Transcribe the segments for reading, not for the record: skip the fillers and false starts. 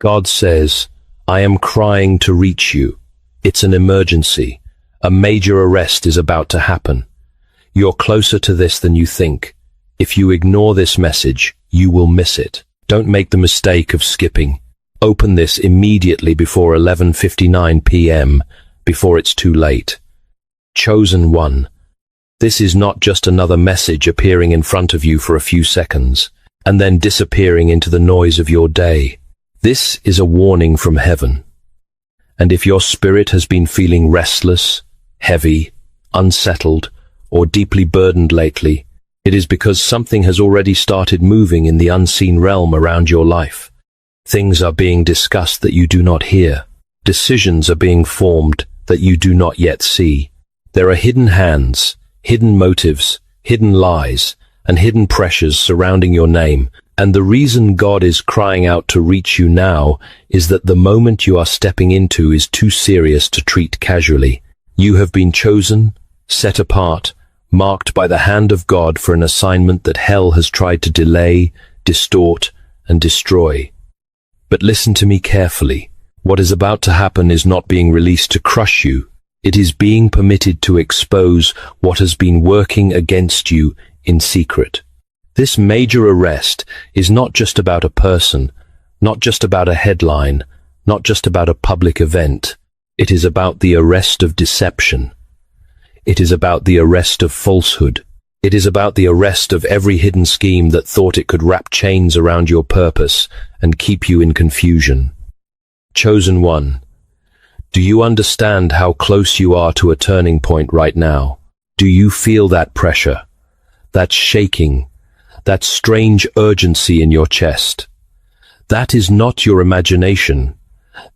God says, I am crying to reach you. It's an emergency. A major arrest is about to happen. You're closer to this than you think. If you ignore this message, you will miss it. Don't make the mistake of skipping. Open this immediately before 11:59 p.m., before it's too late. Chosen one. This is not just another message appearing in front of you for a few seconds, and then disappearing into the noise of your day. This is a warning from heaven. And if your spirit has been feeling restless, heavy, unsettled, or deeply burdened lately, it is because something has already started moving in the unseen realm around your life. Things are being discussed that you do not hear. Decisions are being formed that you do not yet see. There are hidden hands, hidden motives, hidden lies, and hidden pressures surrounding your name. And the reason God is crying out to reach you now is that the moment you are stepping into is too serious to treat casually. You have been chosen, set apart, marked by the hand of God for an assignment that hell has tried to delay, distort, and destroy. But listen to me carefully. What is about to happen is not being released to crush you. It is being permitted to expose what has been working against you in secret. This major arrest is not just about a person, not just about a headline, not just about a public event. It is about the arrest of deception. It is about the arrest of falsehood. It is about the arrest of every hidden scheme that thought it could wrap chains around your purpose and keep you in confusion. Chosen one, do you understand how close you are to a turning point right now? Do you feel that pressure, that shaking, that strange urgency in your chest? That is not your imagination.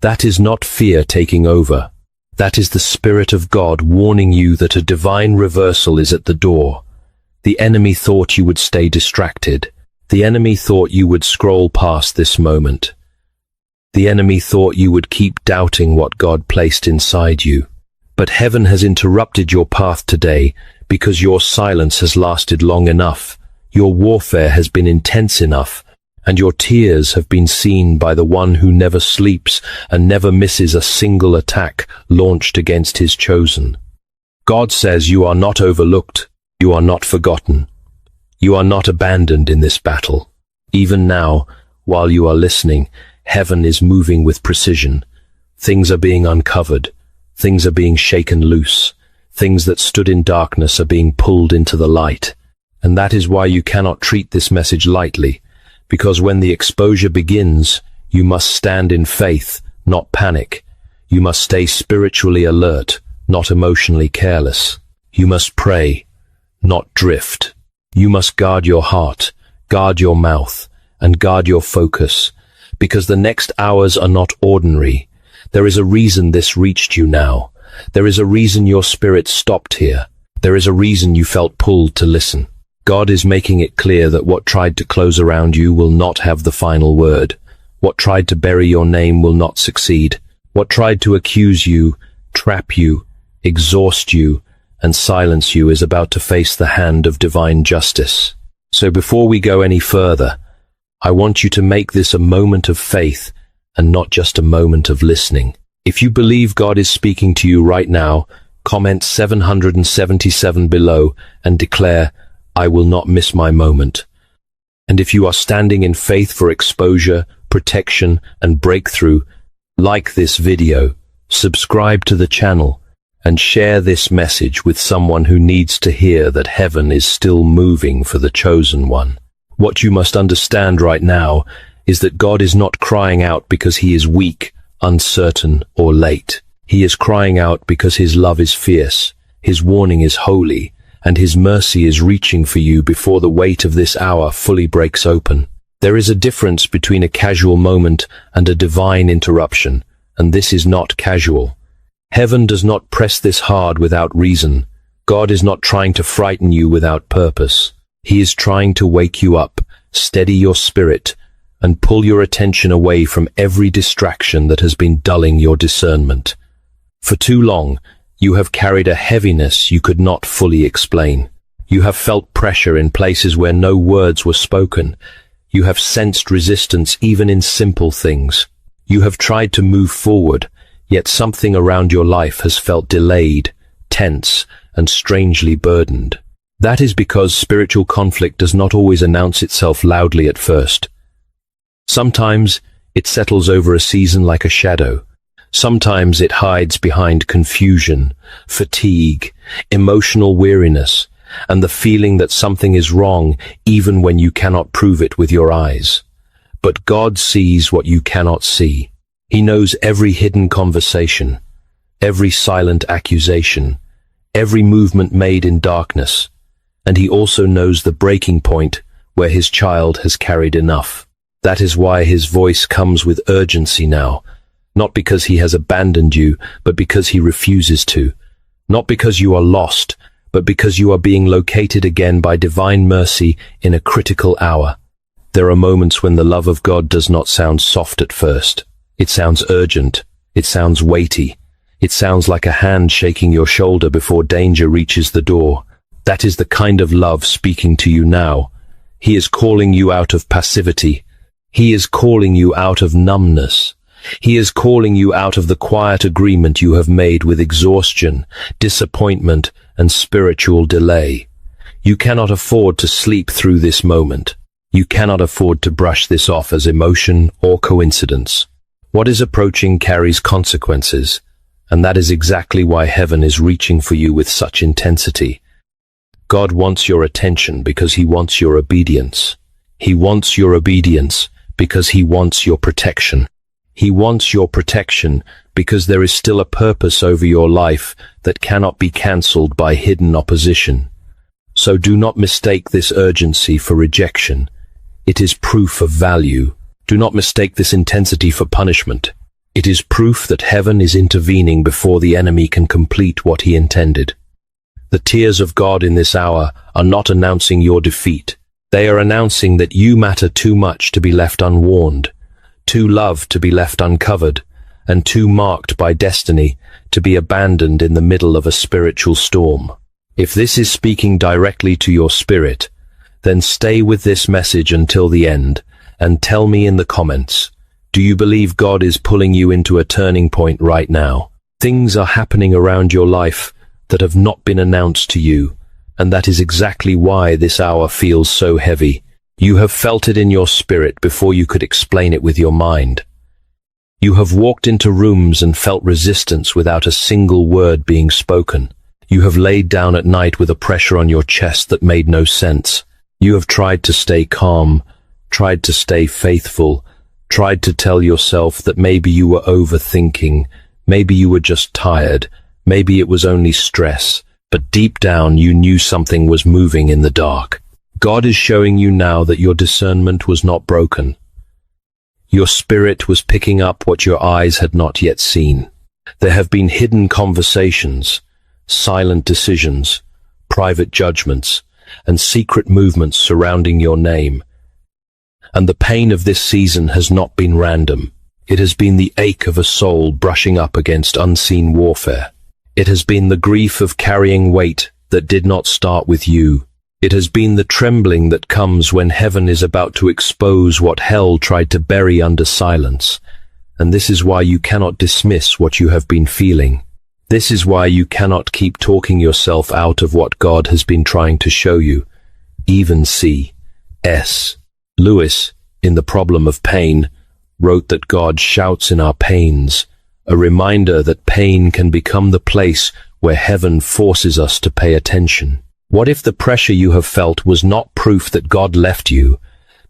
That is not fear taking over. That is the Spirit of God warning you that a divine reversal is at the door. The enemy thought you would stay distracted. The enemy thought you would scroll past this moment. The enemy thought you would keep doubting what God placed inside you. But heaven has interrupted your path today because your silence has lasted long enough. Your warfare has been intense enough, and your tears have been seen by the one who never sleeps and never misses a single attack launched against his chosen. God says you are not overlooked, you are not forgotten, you are not abandoned in this battle. Even now, while you are listening, heaven is moving with precision. Things are being uncovered, things are being shaken loose, things that stood in darkness are being pulled into the light. And that is why you cannot treat this message lightly, because when the exposure begins, you must stand in faith, not panic. You must stay spiritually alert, not emotionally careless. You must pray, not drift. You must guard your heart, guard your mouth, and guard your focus, because the next hours are not ordinary. There is a reason this reached you now. There is a reason your spirit stopped here. There is a reason you felt pulled to listen. God is making it clear that what tried to close around you will not have the final word. What tried to bury your name will not succeed. What tried to accuse you, trap you, exhaust you, and silence you is about to face the hand of divine justice. So before we go any further, I want you to make this a moment of faith and not just a moment of listening. If you believe God is speaking to you right now, comment 777 below and declare, I will not miss my moment. And if you are standing in faith for exposure, protection, and breakthrough, like this video, subscribe to the channel, and share this message with someone who needs to hear that heaven is still moving for the chosen one. What you must understand right now is that God is not crying out because he is weak, uncertain, or late. He is crying out because his love is fierce, his warning is holy, and his mercy is reaching for you before the weight of this hour fully breaks open. There is a difference between a casual moment and a divine interruption, and this is not casual. Heaven does not press this hard without reason. God is not trying to frighten you without purpose. He is trying to wake you up, steady your spirit, and pull your attention away from every distraction that has been dulling your discernment. For too long, you have carried a heaviness you could not fully explain. You have felt pressure in places where no words were spoken. You have sensed resistance even in simple things. You have tried to move forward, yet something around your life has felt delayed, tense, and strangely burdened. That is because spiritual conflict does not always announce itself loudly at first. Sometimes it settles over a season like a shadow. Sometimes it hides behind confusion, fatigue, emotional weariness, and the feeling that something is wrong even when you cannot prove it with your eyes. But God sees what you cannot see. He knows every hidden conversation, every silent accusation, every movement made in darkness, and He also knows the breaking point where His child has carried enough. That is why His voice comes with urgency now, not because He has abandoned you, but because He refuses to. Not because you are lost, but because you are being located again by divine mercy in a critical hour. There are moments when the love of God does not sound soft at first. It sounds urgent. It sounds weighty. It sounds like a hand shaking your shoulder before danger reaches the door. That is the kind of love speaking to you now. He is calling you out of passivity. He is calling you out of numbness. He is calling you out of the quiet agreement you have made with exhaustion, disappointment, and spiritual delay. You cannot afford to sleep through this moment. You cannot afford to brush this off as emotion or coincidence. What is approaching carries consequences, and that is exactly why heaven is reaching for you with such intensity. God wants your attention because He wants your obedience. He wants your obedience because He wants your protection. He wants your protection because there is still a purpose over your life that cannot be cancelled by hidden opposition. So do not mistake this urgency for rejection. It is proof of value. Do not mistake this intensity for punishment. It is proof that heaven is intervening before the enemy can complete what he intended. The tears of God in this hour are not announcing your defeat. They are announcing that you matter too much to be left unwarned, too loved to be left uncovered, and too marked by destiny to be abandoned in the middle of a spiritual storm. If this is speaking directly to your spirit, then stay with this message until the end, and tell me in the comments, do you believe God is pulling you into a turning point right now? Things are happening around your life that have not been announced to you, and that is exactly why this hour feels so heavy. You have felt it in your spirit before you could explain it with your mind. You have walked into rooms and felt resistance without a single word being spoken. You have laid down at night with a pressure on your chest that made no sense. You have tried to stay calm, tried to stay faithful, tried to tell yourself that maybe you were overthinking, maybe you were just tired, maybe it was only stress, but deep down you knew something was moving in the dark. God is showing you now that your discernment was not broken. Your spirit was picking up what your eyes had not yet seen. There have been hidden conversations, silent decisions, private judgments, and secret movements surrounding your name. And the pain of this season has not been random. It has been the ache of a soul brushing up against unseen warfare. It has been the grief of carrying weight that did not start with you. It has been the trembling that comes when heaven is about to expose what hell tried to bury under silence. And this is why you cannot dismiss what you have been feeling. This is why you cannot keep talking yourself out of what God has been trying to show you. Even C.S. Lewis, in The Problem of Pain, wrote that God shouts in our pains, a reminder that pain can become the place where heaven forces us to pay attention. What if the pressure you have felt was not proof that God left you,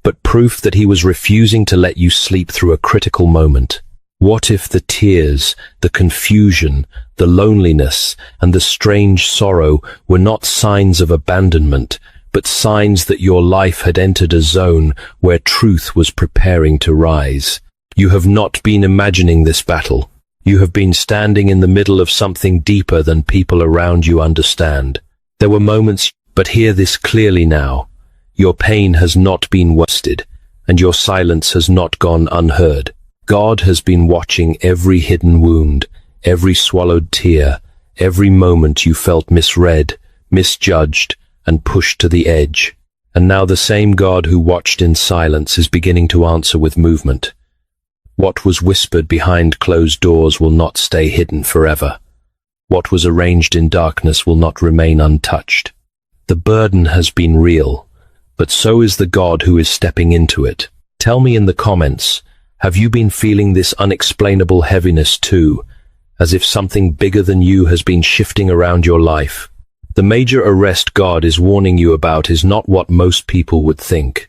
but proof that He was refusing to let you sleep through a critical moment? What if the tears, the confusion, the loneliness, and the strange sorrow were not signs of abandonment, but signs that your life had entered a zone where truth was preparing to rise? You have not been imagining this battle. You have been standing in the middle of something deeper than people around you understand. There were moments, but hear this clearly now. Your pain has not been wasted, and your silence has not gone unheard. God has been watching every hidden wound, every swallowed tear, every moment you felt misread, misjudged, and pushed to the edge. And now the same God who watched in silence is beginning to answer with movement. What was whispered behind closed doors will not stay hidden forever. What was arranged in darkness will not remain untouched. The burden has been real, but so is the God who is stepping into it. Tell me in the comments, have you been feeling this unexplainable heaviness too, as if something bigger than you has been shifting around your life? The major arrest God is warning you about is not what most people would think.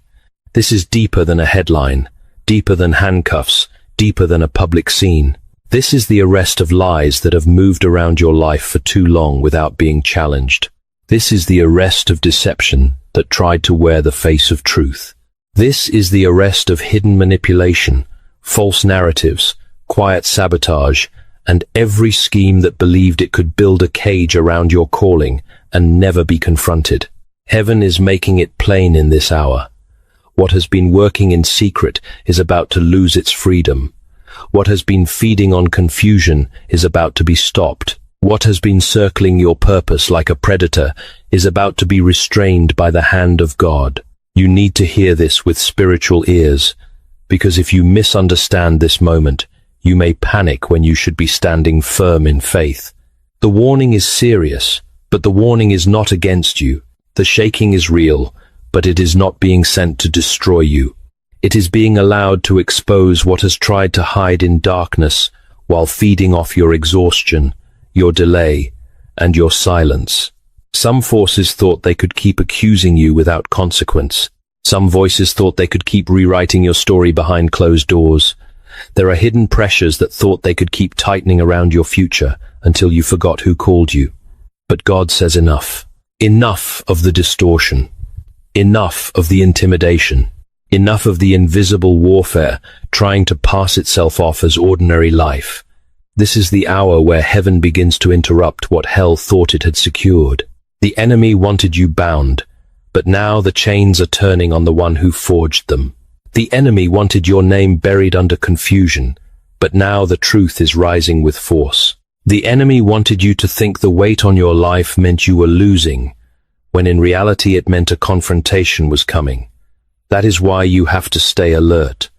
This is deeper than a headline, deeper than handcuffs, deeper than a public scene. This is the arrest of lies that have moved around your life for too long without being challenged. This is the arrest of deception that tried to wear the face of truth. This is the arrest of hidden manipulation, false narratives, quiet sabotage, and every scheme that believed it could build a cage around your calling and never be confronted. Heaven is making it plain in this hour. What has been working in secret is about to lose its freedom. What has been feeding on confusion is about to be stopped. What has been circling your purpose like a predator is about to be restrained by the hand of God. You need to hear this with spiritual ears, because if you misunderstand this moment, you may panic when you should be standing firm in faith. The warning is serious, but the warning is not against you. The shaking is real, but it is not being sent to destroy you. It is being allowed to expose what has tried to hide in darkness while feeding off your exhaustion, your delay, and your silence. Some forces thought they could keep accusing you without consequence. Some voices thought they could keep rewriting your story behind closed doors. There are hidden pressures that thought they could keep tightening around your future until you forgot who called you. But God says enough. Enough of the distortion. Enough of the intimidation. Enough of the invisible warfare trying to pass itself off as ordinary life. This is the hour where heaven begins to interrupt what hell thought it had secured. The enemy wanted you bound, but now the chains are turning on the one who forged them. The enemy wanted your name buried under confusion, but now the truth is rising with force. The enemy wanted you to think the weight on your life meant you were losing, when in reality it meant a confrontation was coming. That is why you have to stay alert.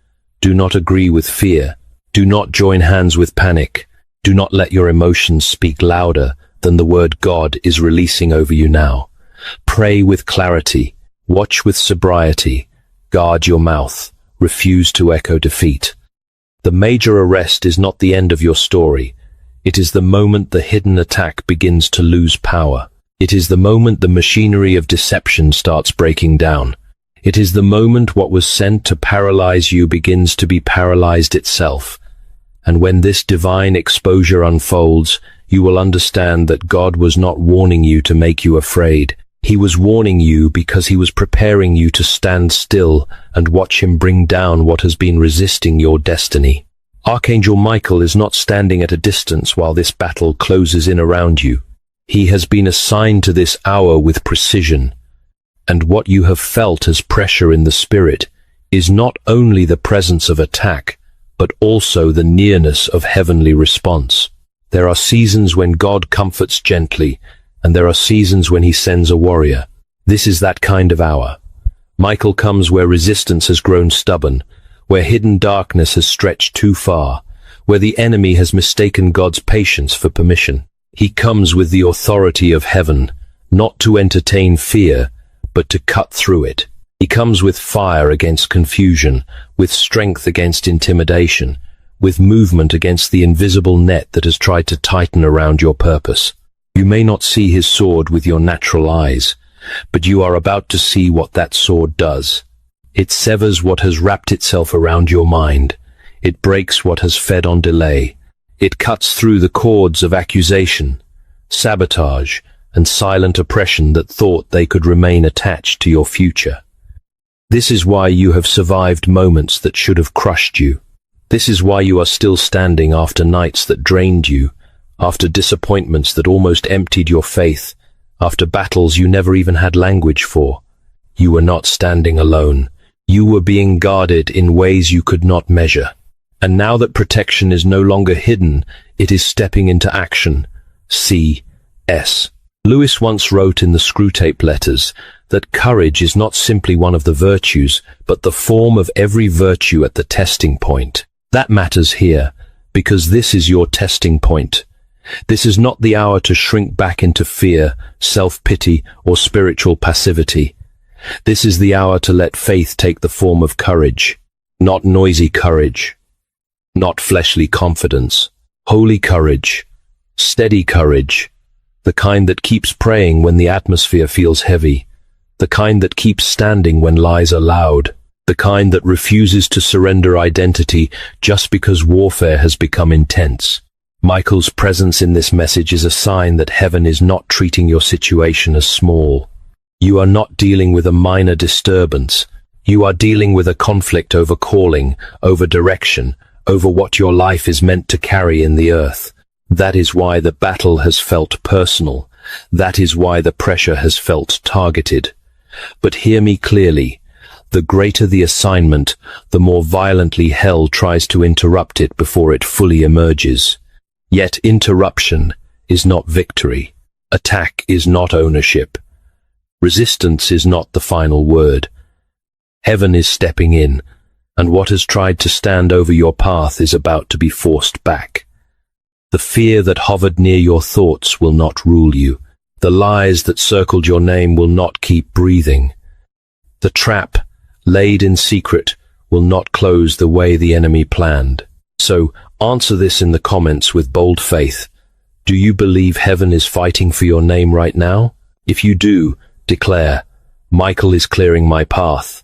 Do not agree with fear. Do not join hands with panic. Do not let your emotions speak louder than the word God is releasing over you now. Pray with clarity. Watch with sobriety. Guard your mouth. Refuse to echo defeat. The major arrest is not the end of your story. It is the moment the hidden attack begins to lose power. It is the moment the machinery of deception starts breaking down. It is the moment what was sent to paralyze you begins to be paralyzed itself. And when this divine exposure unfolds, you will understand that God was not warning you to make you afraid. He was warning you because he was preparing you to stand still and watch him bring down what has been resisting your destiny. Archangel Michael is not standing at a distance while this battle closes in around you. He has been assigned to this hour with precision. And what you have felt as pressure in the spirit is not only the presence of attack, but also the nearness of heavenly response. There are seasons when God comforts gently, and there are seasons when he sends a warrior. This is that kind of hour. Michael comes where resistance has grown stubborn, where hidden darkness has stretched too far, where the enemy has mistaken God's patience for permission. He comes with the authority of heaven, not to entertain fear, but to cut through it. He comes with fire against confusion, with strength against intimidation, with movement against the invisible net that has tried to tighten around your purpose. You may not see his sword with your natural eyes, but you are about to see what that sword does. It severs what has wrapped itself around your mind. It breaks what has fed on delay. It cuts through the cords of accusation, sabotage, and silent oppression that thought they could remain attached to your future. This is why you have survived moments that should have crushed you. This is why you are still standing after nights that drained you, after disappointments that almost emptied your faith, after battles you never even had language for. You were not standing alone. You were being guarded in ways you could not measure. And now that protection is no longer hidden, it is stepping into action. C.S. Lewis once wrote in the Screwtape Letters that courage is not simply one of the virtues, but the form of every virtue at the testing point. That matters here, because this is your testing point. This is not the hour to shrink back into fear, self-pity, or spiritual passivity. This is the hour to let faith take the form of courage, not noisy courage, not fleshly confidence, holy courage, steady courage, the kind that keeps praying when the atmosphere feels heavy, the kind that keeps standing when lies are loud, the kind that refuses to surrender identity just because warfare has become intense. Michael's presence in this message is a sign that heaven is not treating your situation as small. You are not dealing with a minor disturbance. You are dealing with a conflict over calling, over direction, over what your life is meant to carry in the earth. That is why the battle has felt personal. That is why the pressure has felt targeted. But hear me clearly. The greater the assignment, the more violently hell tries to interrupt it before it fully emerges. Yet interruption is not victory. Attack is not ownership. Resistance is not the final word. Heaven is stepping in, and what has tried to stand over your path is about to be forced back. The fear that hovered near your thoughts will not rule you. The lies that circled your name will not keep breathing. The trap, laid in secret, will not close the way the enemy planned. So, answer this in the comments with bold faith. Do you believe heaven is fighting for your name right now? If you do, declare, Michael is clearing my path.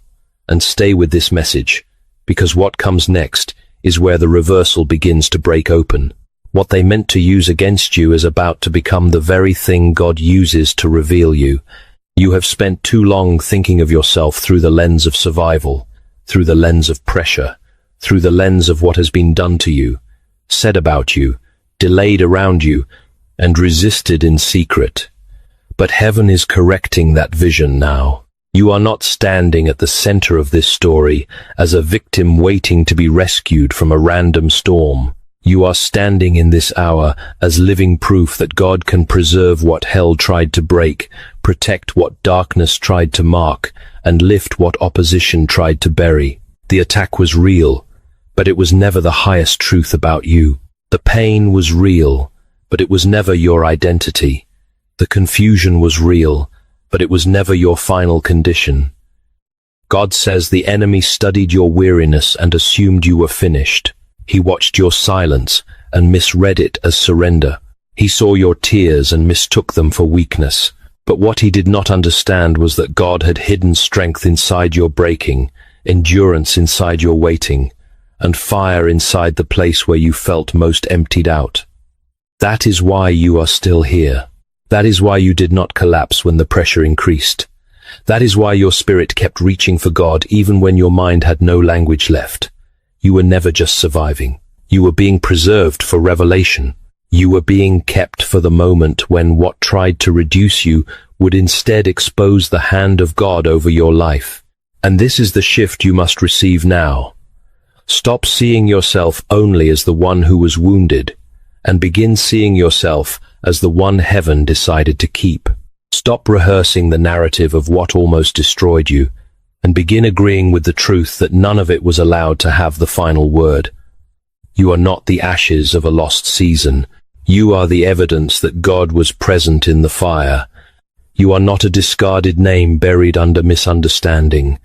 And stay with this message, because what comes next is where the reversal begins to break open. What they meant to use against you is about to become the very thing God uses to reveal you. You have spent too long thinking of yourself through the lens of survival, through the lens of pressure, through the lens of what has been done to you, said about you, delayed around you, and resisted in secret. But heaven is correcting that vision now. You are not standing at the center of this story as a victim waiting to be rescued from a random storm. You are standing in this hour as living proof that God can preserve what hell tried to break, protect what darkness tried to mark, and lift what opposition tried to bury. The attack was real, but it was never the highest truth about you. The pain was real, but it was never your identity. The confusion was real, but it was never your final condition. God says the enemy studied your weariness and assumed you were finished. He watched your silence and misread it as surrender. He saw your tears and mistook them for weakness. But what he did not understand was that God had hidden strength inside your breaking, endurance inside your waiting, and fire inside the place where you felt most emptied out. That is why you are still here. That is why you did not collapse when the pressure increased. That is why your spirit kept reaching for God even when your mind had no language left. You were never just surviving. You were being preserved for revelation. You were being kept for the moment when what tried to reduce you would instead expose the hand of God over your life. And this is the shift you must receive now. Stop seeing yourself only as the one who was wounded, and begin seeing yourself as the one heaven decided to keep. Stop rehearsing the narrative of what almost destroyed you, and begin agreeing with the truth that none of it was allowed to have the final word. You are not the ashes of a lost season. You are the evidence that God was present in the fire. You are not a discarded name buried under misunderstanding.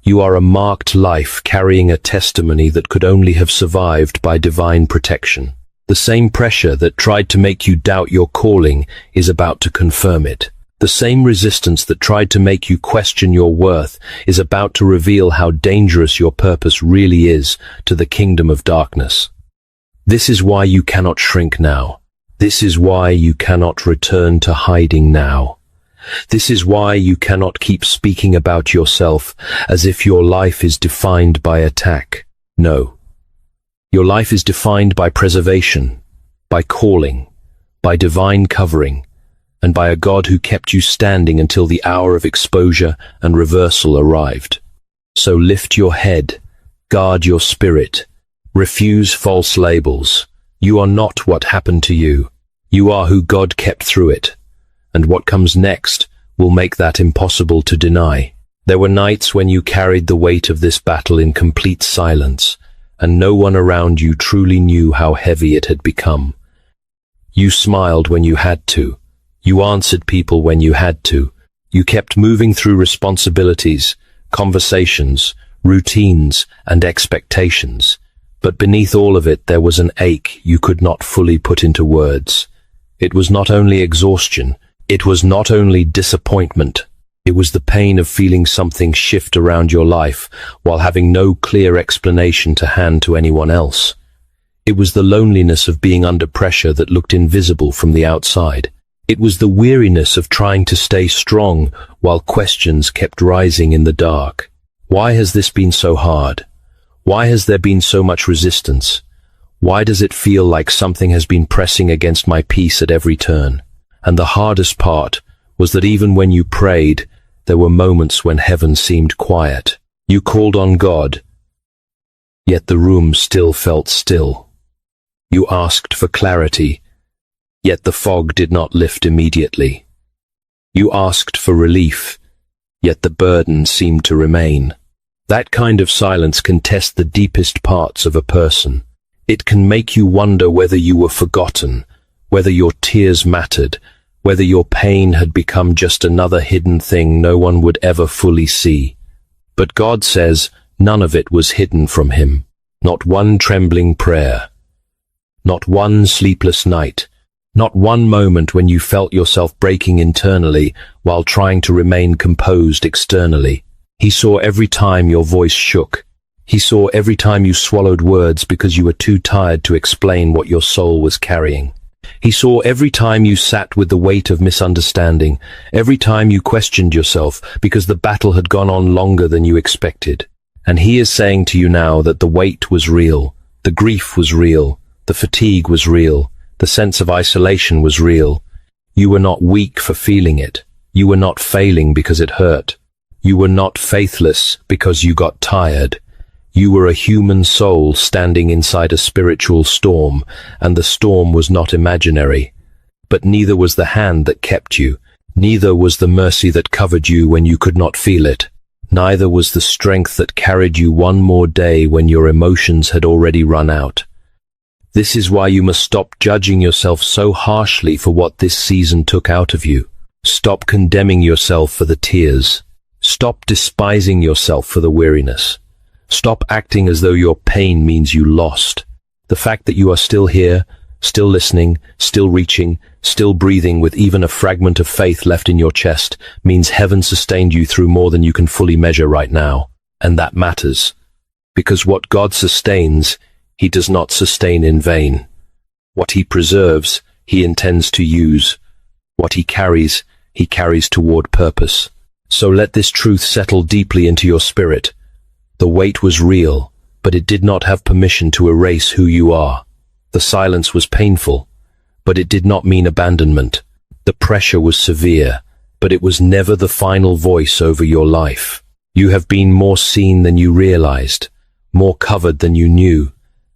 You are a marked life carrying a testimony that could only have survived by divine protection. The same pressure that tried to make you doubt your calling is about to confirm it. The same resistance that tried to make you question your worth is about to reveal how dangerous your purpose really is to the kingdom of darkness. This is why you cannot shrink now. This is why you cannot return to hiding now. This is why you cannot keep speaking about yourself as if your life is defined by attack. No. Your life is defined by preservation, by calling, by divine covering, and by a God who kept you standing until the hour of exposure and reversal arrived. So lift your head, guard your spirit, refuse false labels. You are not what happened to you. You are who God kept through it. And what comes next will make that impossible to deny. There were nights when you carried the weight of this battle in complete silence, and no one around you truly knew how heavy it had become. You smiled when you had to. You answered people when you had to. You kept moving through responsibilities, conversations, routines, and expectations. But beneath all of it, there was an ache you could not fully put into words. It was not only exhaustion. It was not only disappointment. It was the pain of feeling something shift around your life while having no clear explanation to hand to anyone else. It was the loneliness of being under pressure that looked invisible from the outside. It was the weariness of trying to stay strong while questions kept rising in the dark. Why has this been so hard? Why has there been so much resistance? Why does it feel like something has been pressing against my peace at every turn? And the hardest part was that even when you prayed, there were moments when heaven seemed quiet. You called on God, yet the room still felt still. You asked for clarity, yet the fog did not lift immediately. You asked for relief, yet the burden seemed to remain. That kind of silence can test the deepest parts of a person. It can make you wonder whether you were forgotten, whether your tears mattered, whether your pain had become just another hidden thing no one would ever fully see. But God says none of it was hidden from him. Not one trembling prayer. Not one sleepless night. Not one moment when you felt yourself breaking internally while trying to remain composed externally. He saw every time your voice shook. He saw every time you swallowed words because you were too tired to explain what your soul was carrying. He saw every time you sat with the weight of misunderstanding, every time you questioned yourself because the battle had gone on longer than you expected. And he is saying to you now that the weight was real, the grief was real, the fatigue was real, the sense of isolation was real. You were not weak for feeling it. You were not failing because it hurt. You were not faithless because you got tired. You were a human soul standing inside a spiritual storm, and the storm was not imaginary. But neither was the hand that kept you. Neither was the mercy that covered you when you could not feel it. Neither was the strength that carried you one more day when your emotions had already run out. This is why you must stop judging yourself so harshly for what this season took out of you. Stop condemning yourself for the tears. Stop despising yourself for the weariness. Stop acting as though your pain means you lost. The fact that you are still here, still listening, still reaching, still breathing with even a fragment of faith left in your chest means heaven sustained you through more than you can fully measure right now. And that matters. Because what God sustains, he does not sustain in vain. What he preserves, he intends to use. What he carries toward purpose. So let this truth settle deeply into your spirit. The weight was real, but it did not have permission to erase who you are. The silence was painful, but it did not mean abandonment. The pressure was severe, but it was never the final voice over your life. You have been more seen than you realized, more covered than you knew,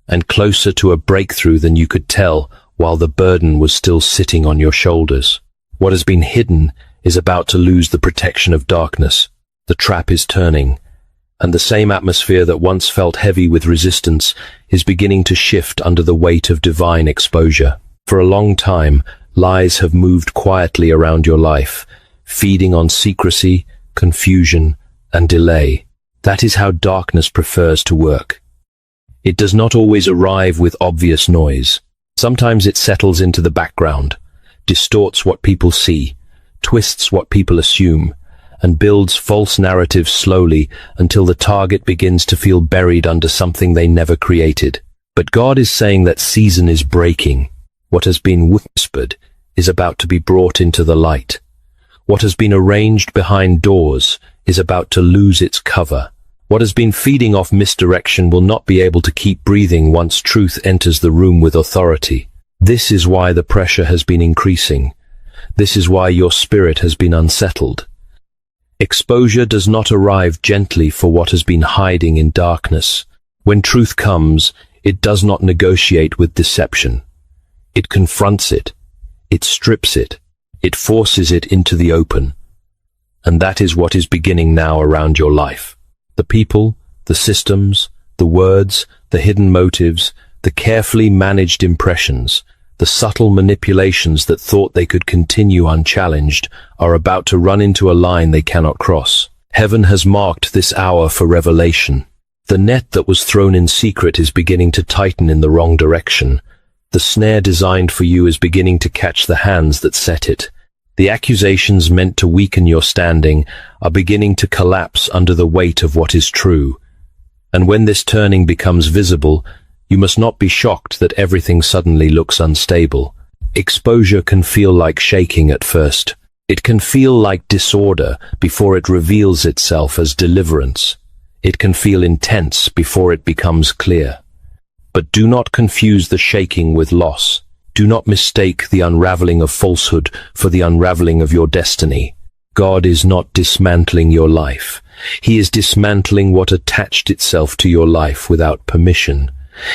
and closer to a breakthrough than you could tell while the burden was still sitting on your shoulders. What has been hidden is about to lose the protection of darkness. The trap is turning, and the same atmosphere that once felt heavy with resistance is beginning to shift under the weight of divine exposure. For a long time, lies have moved quietly around your life, feeding on secrecy, confusion, and delay. That is how darkness prefers to work. It does not always arrive with obvious noise. Sometimes it settles into the background, distorts what people see, twists what people assume, and builds false narratives slowly until the target begins to feel buried under something they never created. But God is saying that season is breaking. What has been whispered is about to be brought into the light. What has been arranged behind doors is about to lose its cover. What has been feeding off misdirection will not be able to keep breathing once truth enters the room with authority. This is why the pressure has been increasing. This is why your spirit has been unsettled. Exposure does not arrive gently for what has been hiding in darkness. When truth comes, it does not negotiate with deception. It confronts it. It strips it. It forces it into the open. And that is what is beginning now around your life. The people, the systems, the words, the hidden motives, the carefully managed impressions, the subtle manipulations that thought they could continue unchallenged, are about to run into a line they cannot cross. Heaven has marked this hour for revelation. The net that was thrown in secret is beginning to tighten in the wrong direction. The snare designed for you is beginning to catch the hands that set it. The accusations meant to weaken your standing are beginning to collapse under the weight of what is true. And when this turning becomes visible, you must not be shocked that everything suddenly looks unstable. Exposure can feel like shaking at first. It can feel like disorder before it reveals itself as deliverance. It can feel intense before it becomes clear. But do not confuse the shaking with loss. Do not mistake the unraveling of falsehood for the unraveling of your destiny. God is not dismantling your life. He is dismantling what attached itself to your life without permission.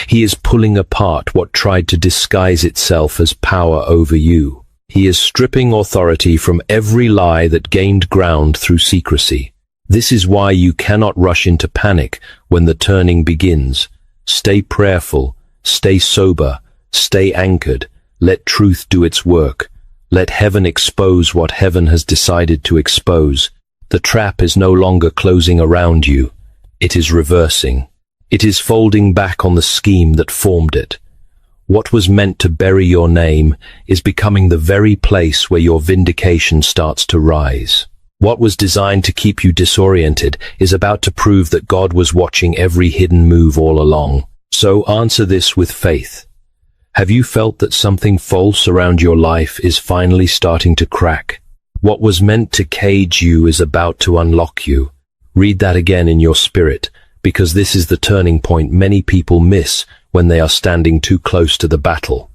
He is pulling apart what tried to disguise itself as power over you. He is stripping authority from every lie that gained ground through secrecy. This is why you cannot rush into panic when the turning begins. Stay prayerful, stay sober, stay anchored. Let truth do its work. Let heaven expose what heaven has decided to expose. The trap is no longer closing around you. It is reversing. It is folding back on the scheme that formed it. What was meant to bury your name is becoming the very place where your vindication starts to rise. What was designed to keep you disoriented is about to prove that God was watching every hidden move all along. So answer this with faith. Have you felt that something false around your life is finally starting to crack? What was meant to cage you is about to unlock you. Read that again in your spirit, because this is the turning point many people miss when they are standing too close to the battle.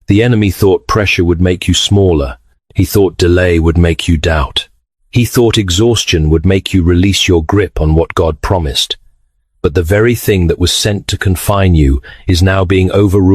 The enemy thought pressure would make you smaller. He thought delay would make you doubt. He thought exhaustion would make you release your grip on what God promised. But the very thing that was sent to confine you is now being overruled